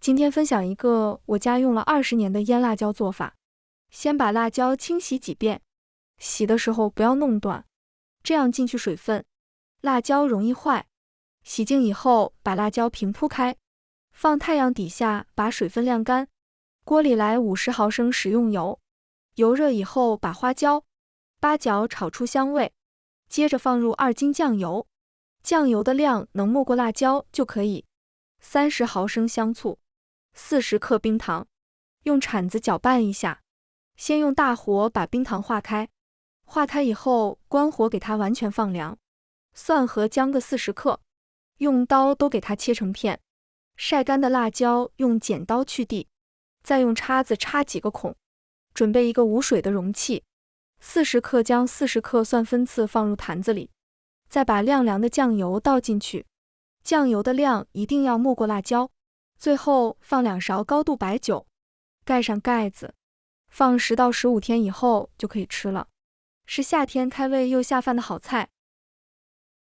今天分享一个我家用了20年的腌辣椒做法。先把辣椒清洗几遍，洗的时候不要弄断，这样进去水分，辣椒容易坏。洗净以后，把辣椒平铺开，放太阳底下把水分晾干。锅里来50毫升食用油，油热以后把花椒、八角炒出香味，接着放入2斤酱油，酱油的量能没过辣椒就可以。30毫升香醋，40克冰糖，用铲子搅拌一下。先用大火把冰糖化开，化开以后关火给它完全放凉。蒜和姜各40克，用刀都给它切成片。晒干的辣椒用剪刀去蒂，再用叉子插几个孔。准备一个无水的容器，40克姜、40克蒜分次放入坛子里，再把晾凉的酱油倒进去，酱油的量一定要没过辣椒。最后放2勺高度白酒，盖上盖子，放10到15天以后就可以吃了，是夏天开胃又下饭的好菜。